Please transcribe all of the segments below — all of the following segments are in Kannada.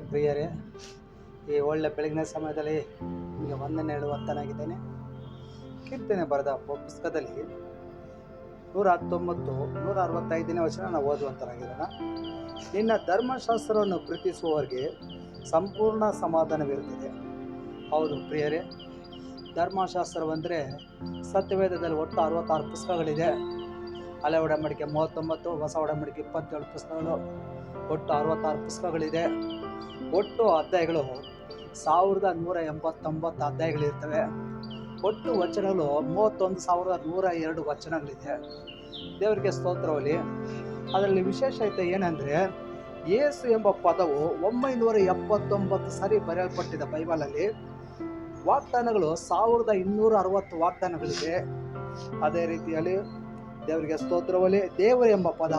ಪ್ರಿಯರೇ, ಈ ಒಳ್ಳೆ ಬೆಳಗಿನ ಸಮಯದಲ್ಲಿ ನಿಮಗೆ ವಂದನೆ ಹೇಳುವಂತನಾಗಿದ್ದೇನೆ. ಕೀರ್ತನೆ ಬರೆದ ಪುಸ್ತಕದಲ್ಲಿ 119, 165ನೇ ವಚನ ನಾವು ಓದುವಂತನಾಗಿರೋಣ. ನಿನ್ನ ಧರ್ಮಶಾಸ್ತ್ರವನ್ನು ಪ್ರೀತಿಸುವವರಿಗೆ ಸಂಪೂರ್ಣ ಸಮಾಧಾನವಿರುತ್ತದೆ. ಹೌದು ಪ್ರಿಯರೇ, ಧರ್ಮಶಾಸ್ತ್ರವಂದರೆ ಸತ್ಯವೇದದಲ್ಲಿ ಒಟ್ಟು 66 ಪುಸ್ತಕಗಳಿದೆ. ಹಳೆ ಒಡಂಬಡಿಕೆ 39, ಹೊಸ ಒಡಂಬಡಿಕೆ 27 ಪುಸ್ತಕಗಳು, ಒಟ್ಟು 66 ಪುಸ್ತಕಗಳಿದೆ. ಒಟ್ಟು ಅಧ್ಯಾಯಗಳು 1189 ಅಧ್ಯಾಯಗಳಿರ್ತವೆ. ಒಟ್ಟು ವಚನಗಳು 31,102 ವಚನಗಳಿದೆ. ದೇವರಿಗೆ ಸ್ತೋತ್ರವಲ್ಲಿ. ಅದರಲ್ಲಿ ವಿಶೇಷತೆ ಏನಂದರೆ, ಯೇಸು ಎಂಬ ಪದವು 979 ಸರಿ ಬರೆಯಲ್ಪಟ್ಟಿದೆ ಬೈಬಲಲ್ಲಿ. ವಾಗ್ದಾನಗಳು 1260 ವಾಗ್ದಾನಗಳಿದೆ. ಅದೇ ರೀತಿಯಲ್ಲಿ ದೇವರಿಗೆ ಸ್ತೋತ್ರವಲ್ಲಿ ದೇವರು ಎಂಬ ಪದ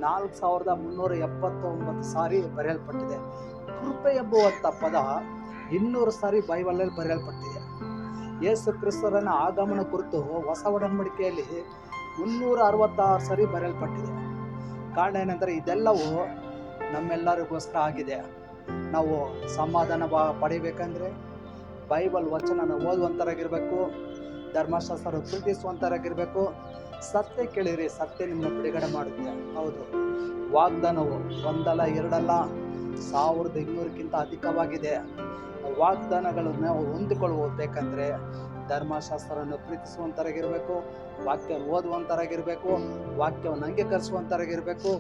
4379 ಸಾರಿ ಬರೆಯಲ್ಪಟ್ಟಿದೆ. ಕೃಪೆ ಎಂಬುವಂಥ ಪದ 200 ಸಾರಿ ಬೈಬಲಲ್ಲಿ ಬರೆಯಲ್ಪಟ್ಟಿದೆ. ಯೇಸು ಕ್ರಿಸ್ತರನ್ನ ಆಗಮನ ಕುರಿತು ಹೊಸ ಒಡಂಬಡಿಕೆಯಲ್ಲಿ 366 ಸರಿ ಬರೆಯಲ್ಪಟ್ಟಿದೆ. ಕಾರಣ ಏನಂದರೆ, ಇದೆಲ್ಲವೂ ನಮ್ಮೆಲ್ಲರಿಗೋಸ್ಕರ ಆಗಿದೆ. ನಾವು ಸಮಾಧಾನ ಪಡಿಬೇಕಂದ್ರೆ ಬೈಬಲ್ ವಚನನ ಓದುವಂತರಾಗಿರ್ಬೇಕು, ಧರ್ಮಶಾಸ್ತ್ರ ಪ್ರೀತಿಸುವಂತರಾಗಿರ್ಬೇಕು. ಸತ್ಯ ಕೇಳಿರಿ, ಸತ್ಯ ನಿಮ್ಮನ್ನು ಬಿಡುಗಡೆ ಮಾಡುತ್ತೆ. ಹೌದು, ವಾಗ್ದಾನವು ಒಂದಲ್ಲ ಎರಡಲ್ಲ 1200ಕ್ಕಿಂತ ಅಧಿಕವಾಗಿದೆ. ವಾಗ್ದಾನಗಳನ್ನು ಹೊಂದಿಕೊಳ್ಳಬೇಕಂದ್ರೆ ಧರ್ಮಶಾಸ್ತ್ರವನ್ನು ಪ್ರೀತಿಸುವಂತರಾಗಿರ್ಬೇಕು, ವಾಕ್ಯ ಓದುವಂತರಾಗಿರ್ಬೇಕು, ವಾಕ್ಯವನ್ನು ಅಂಗೀಕರಿಸುವಂತರಾಗಿರ್ಬೇಕು,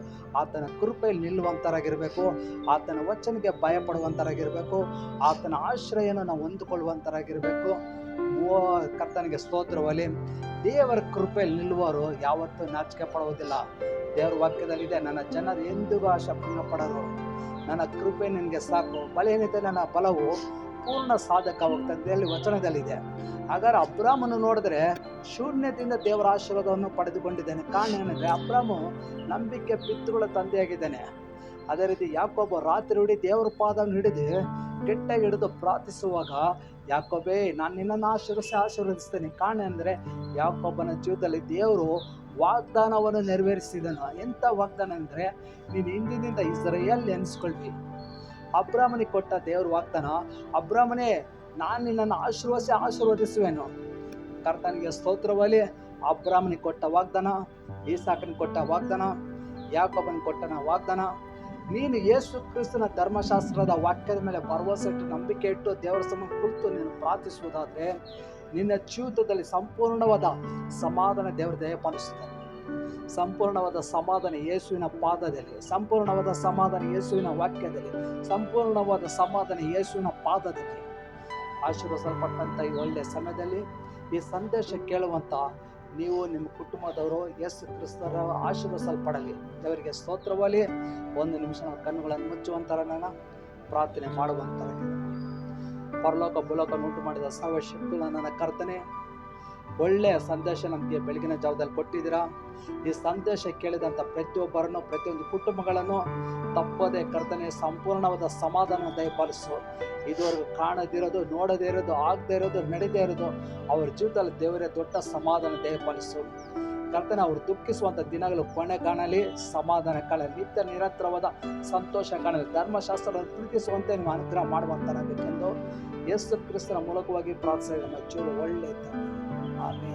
ಆತನ ಕೃಪೆಯಲ್ಲಿ ನಿಲ್ಲುವಂತರಾಗಿರ್ಬೇಕು, ಆತನ ವಚನಕ್ಕೆ ಭಯಪಡುವಂತರಾಗಿರ್ಬೇಕು, ಆತನ ಆಶ್ರಯನ ನಾವು ಹೊಂದಿಕೊಳ್ಳುವಂತರಾಗಿರ್ಬೇಕು. ಕರ್ತನಿಗೆ ಸ್ತೋತ್ರವಲ್ಲಿ. ದೇವರ ಕೃಪೆಯಲ್ಲಿ ನಿಲ್ಲುವವರು ಯಾವತ್ತೂ ನಾಚಿಕೆ ಪಡುವುದಿಲ್ಲ. ದೇವರ ವಾಕ್ಯದಲ್ಲಿದೆ, ನನ್ನ ಜನರು ಎಂದಿಗೂ ಆಶೆ ಪಡರು, ನನ್ನ ಕೃಪೆ ನಿನಗೆ ಸಾಕು, ಬಲಹೀನತೆ ನನ್ನ ಬಲವು ಪೂರ್ಣ ಸಾಧಕವಾಗ್ತದೆ ಅಲ್ಲಿ ವಚನದಲ್ಲಿದೆ. ಹಾಗಾದ್ರೆ ಅಬ್ರಾಮನು ನೋಡಿದ್ರೆ ಶೂನ್ಯತೆಯಿಂದ ದೇವರ ಆಶೀರ್ವಾದವನ್ನು ಪಡೆದುಕೊಂಡಿದ್ದಾನೆ. ಕಾರಣ ಏನಂದ್ರೆ, ಅಬ್ರಾಮು ನಂಬಿಕೆ ಪಿತೃಗಳ ತಂದೆಯಾಗಿದ್ದಾನೆ. ಅದೇ ರೀತಿ ಯಾಕೋಬ ರಾತ್ರಿ ಇಡೀ ದೇವರ ಪಾದವನ್ನು ಹಿಡಿದು ಗಟ್ಟಿಯಾಗಿ ಹಿಡಿದು ಪ್ರಾರ್ಥಿಸುವಾಗ, ಯಾಕೋಬೇ ನಾನು ನಿನ್ನನ್ನು ಆಶೀರ್ವದಿಸ್ತೇನೆ. ಕಾರಣ ಅಂದರೆ, ಯಾಕೋಬನ ಜೀವಿತದಲ್ಲಿ ದೇವರು ವಾಗ್ದಾನವನ್ನು ನೆರವೇರಿಸಿದನು. ಎಂಥ ವಾಗ್ದಾನ ಅಂದರೆ, ನೀನು ಹಿಂದಿನಿಂದ ಇಸ್ರಾಯೇಲ್ ಎನಿಸ್ಕೊಳ್ವಿ. ಅಬ್ರಾಮನಿಗೆ ಕೊಟ್ಟ ದೇವ್ರ ವಾಗ್ದಾನ, ಅಬ್ರಾಮನೇ ನಾನು ನಿನ್ನನ್ನು ಆಶೀರ್ವದಿಸುವೆನು. ಕರ್ತನಿಗೆ ಸ್ತೋತ್ರವಲ್ಲಿ. ಅಬ್ರಾಮನಿಗೆ ಕೊಟ್ಟ ವಾಗ್ದಾನ, ಈಸಾಕನಿಗೆ ಕೊಟ್ಟ ವಾಗ್ದಾನ, ಯಾಕೋಬನಿಗೆ ಕೊಟ್ಟನ ವಾಗ್ದಾನ. ನೀನು ಯೇಸು ಕ್ರಿಸ್ತನ ಧರ್ಮಶಾಸ್ತ್ರದ ವಾಕ್ಯದ ಮೇಲೆ ಭರವಸೆ ಇಟ್ಟು ನಂಬಿಕೆ ಇಟ್ಟು ದೇವರ ಸಮ ಕುಳಿತು ನೀನು ಪ್ರಾರ್ಥಿಸುವುದಾದರೆ ನಿನ್ನ ಜೀವಿತದಲ್ಲಿ ಸಂಪೂರ್ಣವಾದ ಸಮಾಧಾನ ದೇವರ ದಯಪಾಲಿಸುತ್ತಾನೆ. ಸಂಪೂರ್ಣವಾದ ಸಮಾಧಾನ ಯೇಸುವಿನ ಪಾದದಲ್ಲಿ, ಸಂಪೂರ್ಣವಾದ ಸಮಾಧಾನ ಯೇಸುವಿನ ವಾಕ್ಯದಲ್ಲಿ, ಸಂಪೂರ್ಣವಾದ ಸಮಾಧಾನ ಯೇಸುವಿನ ಪಾದದಲ್ಲಿ. ಆಶೀರ್ವದಿಸಲ್ಪಟ್ಟಂಥ ಈ ಒಳ್ಳೆಯ ಸಮಯದಲ್ಲಿ ಈ ಸಂದೇಶ ಕೇಳುವಂಥ ನೀವು, ನಿಮ್ಮ ಕುಟುಂಬದವರು ಯೇಸು ಕ್ರಿಸ್ತರ ಆಶೀರ್ವದಿಸಲ್ಪಡಲಿ. ದೇವರಿಗೆ ಸ್ತೋತ್ರವಲ್ಲಿ. ಒಂದು ನಿಮಿಷ ನಾವು ಕಣ್ಣುಗಳನ್ನು ಮುಚ್ಚುವಂತರ ನಾನು ಪ್ರಾರ್ಥನೆ ಮಾಡುವಂತರ. ಪರಲೋಕ ಭೂಲೋಕ ಉಂಟು ಮಾಡಿದ ಸರ್ವಶಕ್ತಿಗಳ ನನ್ನ ಕರ್ತನೆ, ಒಳ್ಳೆಯ ಸಂದೇಶ ನಮಗೆ ಬೆಳಗಿನ ಜಾವದಲ್ಲಿ ಕೊಟ್ಟಿದ್ದೀರಾ. ಈ ಸಂದೇಶ ಕೇಳಿದಂಥ ಪ್ರತಿಯೊಬ್ಬರನ್ನು, ಪ್ರತಿಯೊಂದು ಕುಟುಂಬಗಳನ್ನು ತಪ್ಪದೆ ಕರ್ತನೆ ಸಂಪೂರ್ಣವಾದ ಸಮಾಧಾನ ದಯಪಾಲಿಸು. ಇದುವರೆಗೂ ಕಾಣದಿರೋದು, ನೋಡದೇ ಇರೋದು, ಆಗದೇ ಇರೋದು, ನಡೆದೇ ಇರೋದು ಅವ್ರ ಜೀವಿತದಲ್ಲಿ ದೇವರೇ ದೊಡ್ಡ ಸಮಾಧಾನ ದಯಪಾಲಿಸು. ಕರ್ತನೆ ಅವರು ದುಃಖಿಸುವಂಥ ದಿನಗಳು ಕೊನೆ ಕಾಣಲಿ, ಸಮಾಧಾನ ಕಾಣಲಿ, ನಿತ್ಯ ನಿರಂತರವಾದ ಸಂತೋಷ ಕಾಣಲಿ, ಧರ್ಮಶಾಸ್ತ್ರವನ್ನು ಪ್ರೀತಿಸುವಂತೆ ನೀವು ಅನುಗ್ರಹ ಮಾಡುವಂತರಾಗಬೇಕೆಂದು ಯೇಸು ಕ್ರಿಸ್ತನ ಮೂಲಕವಾಗಿ ಪ್ರಾರ್ಥನೆ. ಜೀವ ಒಳ್ಳೆಯ ಆಮೇಲೆ